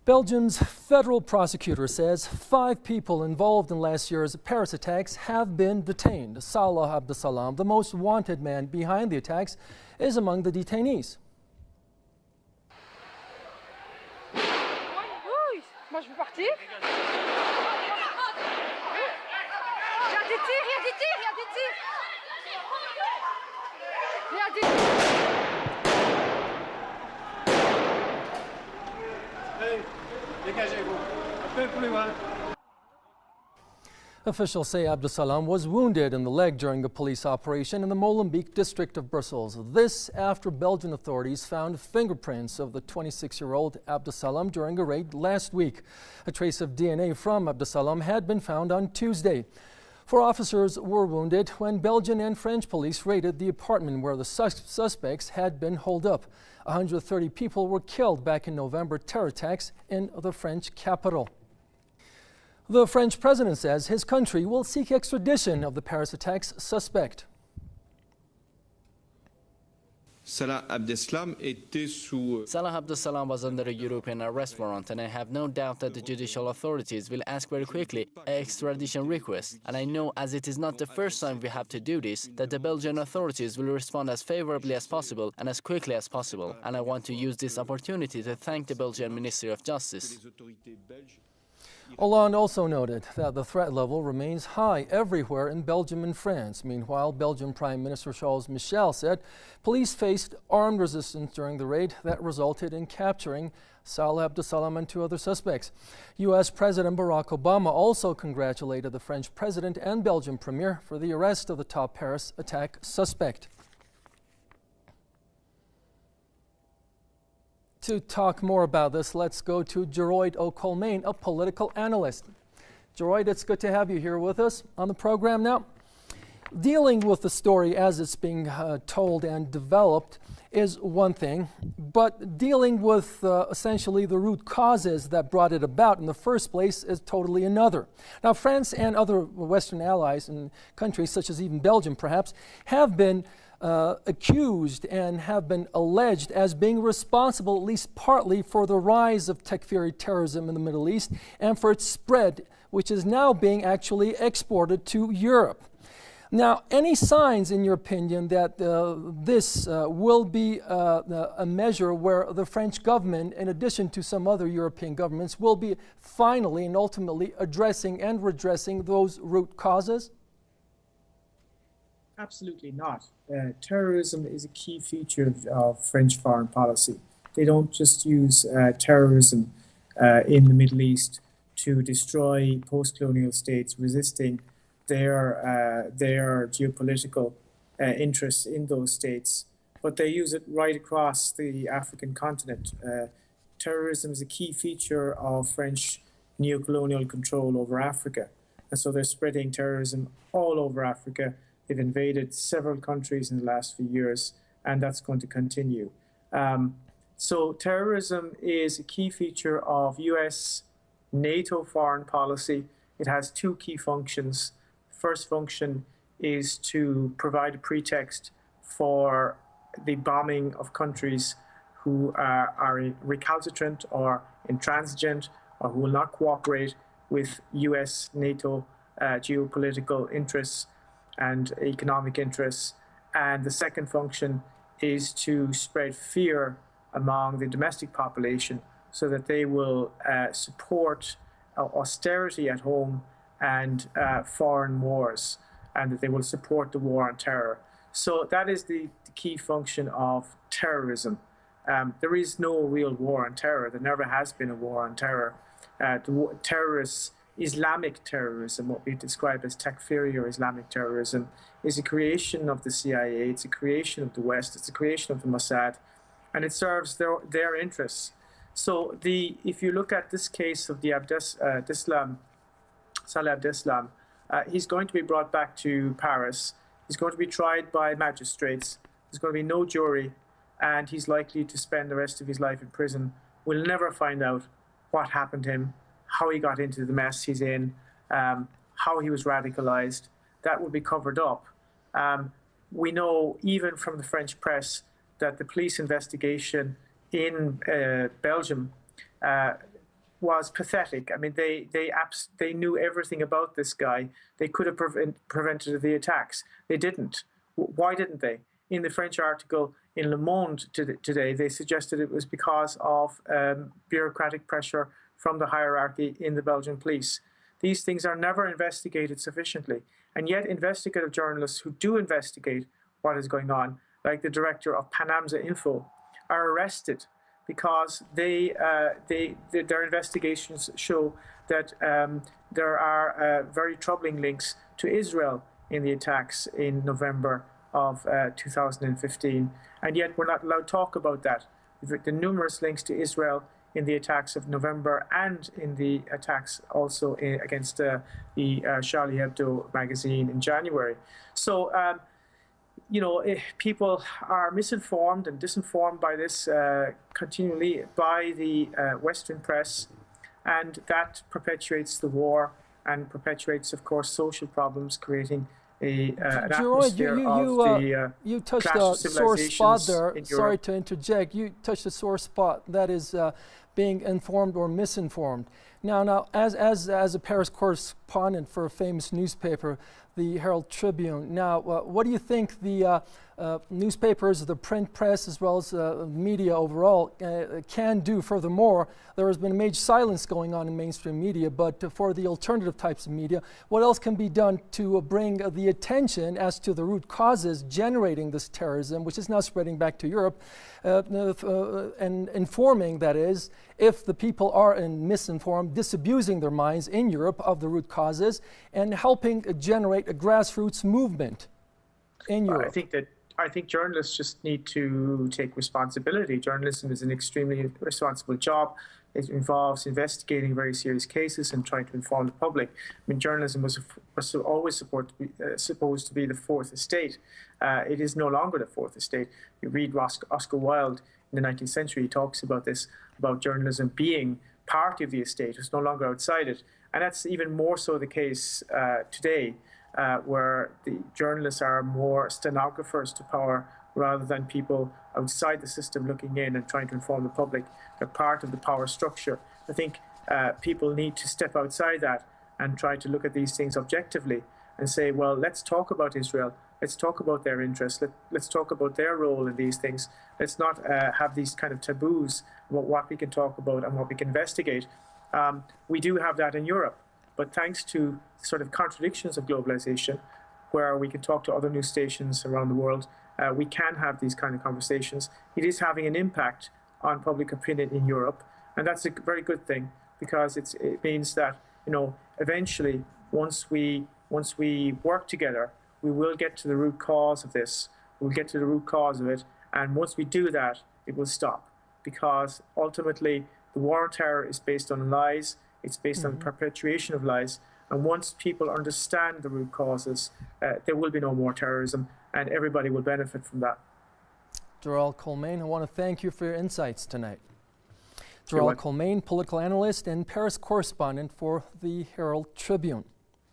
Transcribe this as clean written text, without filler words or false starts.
Belgium's federal prosecutor says 5 people involved in last year's Paris attacks have been detained. Salah Abdeslam, the most wanted man behind the attacks, is among the detainees. Officials say Abdeslam was wounded in the leg during a police operation in the Molenbeek district of Brussels. This after Belgian authorities found fingerprints of the 26-year-old Abdeslam during a raid last week. A trace of DNA from Abdeslam had been found on Tuesday. 4 officers were wounded when Belgian and French police raided the apartment where the suspects had been holed up. 130 people were killed back in November terror attacks in the French capital. The French president says his country will seek extradition of the Paris attacks suspect. Salah Abdeslam was under a European arrest warrant, and I have no doubt that the judicial authorities will ask very quickly an extradition request. And I know, as it is not the first time we have to do this, that the Belgian authorities will respond as favorably as possible and as quickly as possible. And I want to use this opportunity to thank the Belgian Ministry of Justice. Hollande also noted that the threat level remains high everywhere in Belgium and France. Meanwhile, Belgian Prime Minister Charles Michel said police faced armed resistance during the raid that resulted in capturing Salah Abdeslam and 2 other suspects. U.S. President Barack Obama also congratulated the French president and Belgian premier for the arrest of the top Paris attack suspect. To talk more about this, let's go to Gearóid Colmáin, a political analyst. Gearóid, it's good to have you here with us on the program now. Dealing with the story as it's being told and developed is one thing, but dealing with essentially the root causes that brought it about in the first place is totally another. Now, France and other Western allies and countries, such as even Belgium perhaps, have been accused and have been alleged as being responsible, at least partly, for the rise of Takfiri terrorism in the Middle East and for its spread, which is now being actually exported to Europe. Now, any signs, in your opinion, that this will be a measure where the French government, in addition to some other European governments, will be finally and ultimately addressing and redressing those root causes? Absolutely not. Terrorism is a key feature of French foreign policy. They don't just use terrorism in the Middle East to destroy post-colonial states resisting their geopolitical interests in those states, but they use it right across the African continent. Terrorism is a key feature of French neocolonial control over Africa, and so they're spreading terrorism all over Africa. They've invaded several countries in the last few years, and that's going to continue. So terrorism is a key feature of US NATO foreign policy. It has 2 key functions. First function is to provide a pretext for the bombing of countries who are recalcitrant or intransigent or who will not cooperate with US NATO geopolitical interests and economic interests. And the second function is to spread fear among the domestic population so that they will support austerity at home and foreign wars, and that they will support the war on terror. So that is the key function of terrorism. There is no real war on terror. There never has been a war on terror. Terrorists, Islamic terrorism, what we describe as Takfiri or Islamic terrorism, is a creation of the CIA, it's a creation of the West, it's a creation of the Mossad, and it serves their interests. So if you look at this case of the Salah Abdeslam, he's going to be brought back to Paris. He's going to be tried by magistrates. There's going to be no jury, and he's likely to spend the rest of his life in prison. We'll never find out what happened to him, how he got into the mess he's in, how he was radicalized. That will be covered up. We know, even from the French press, that the police investigation in Belgium was pathetic. I mean, they knew everything about this guy. They could have prevented the attacks. They didn't. Why didn't they? In the French article in Le Monde today, they suggested it was because of bureaucratic pressure from the hierarchy in the Belgian police. These things are never investigated sufficiently. And yet investigative journalists who do investigate what is going on, like the director of Panamza Info, are arrested because their investigations show that there are very troubling links to Israel in the attacks in November of 2015. And yet we're not allowed to talk about that. The numerous links to Israel in the attacks of November and in the attacks also against the Charlie Hebdo magazine in January. So, people are misinformed and disinformed by this continually by the Western press, and that perpetuates the war and perpetuates, of course, social problems, creating an atmosphere you touched a sore spot there. Sorry to interject. You touched a sore spot, that is being informed or misinformed. Now, as a Paris correspondent for a famous newspaper, the Herald Tribune. Now, what do you think the newspapers, the print press, as well as media overall can do? Furthermore, there has been a major silence going on in mainstream media, but for the alternative types of media, what else can be done to bring the attention as to the root causes generating this terrorism, which is now spreading back to Europe, and informing, that is, if the people are misinformed, disabusing their minds in Europe of the root causes, and helping generate a grassroots movement in Europe? I think journalists just need to take responsibility. Journalism is an extremely responsible job. It involves investigating very serious cases and trying to inform the public. I mean, journalism was always supposed to be the fourth estate. It is no longer the fourth estate. You read Oscar Wilde in the 19th century, he talks about this, about journalism being part of the estate. It's no longer outside it. And that's even more so the case today, where the journalists are more stenographers to power rather than people outside the system looking in and trying to inform the public. They're part of the power structure. I think people need to step outside that and try to look at these things objectively and say, well, let's talk about Israel. Let's talk about their interests. Let's talk about their role in these things. Let's not have these kind of taboos about what we can talk about and what we can investigate. We do have that in Europe. But thanks to sort of contradictions of globalization, where we can talk to other news stations around the world, we can have these kind of conversations. It is having an impact on public opinion in Europe, and that's a very good thing, because it means that, eventually, once we work together, we will get to the root cause of this. We'll get to the root cause of it, and once we do that, it will stop, because ultimately the war on terror is based on lies. It's based on the perpetuation of lies. And once people understand the root causes, there will be no more terrorism, and everybody will benefit from that. Gearóid Colmáin, I want to thank you for your insights tonight. Gearóid Colmáin, political analyst and Paris correspondent for the Herald Tribune.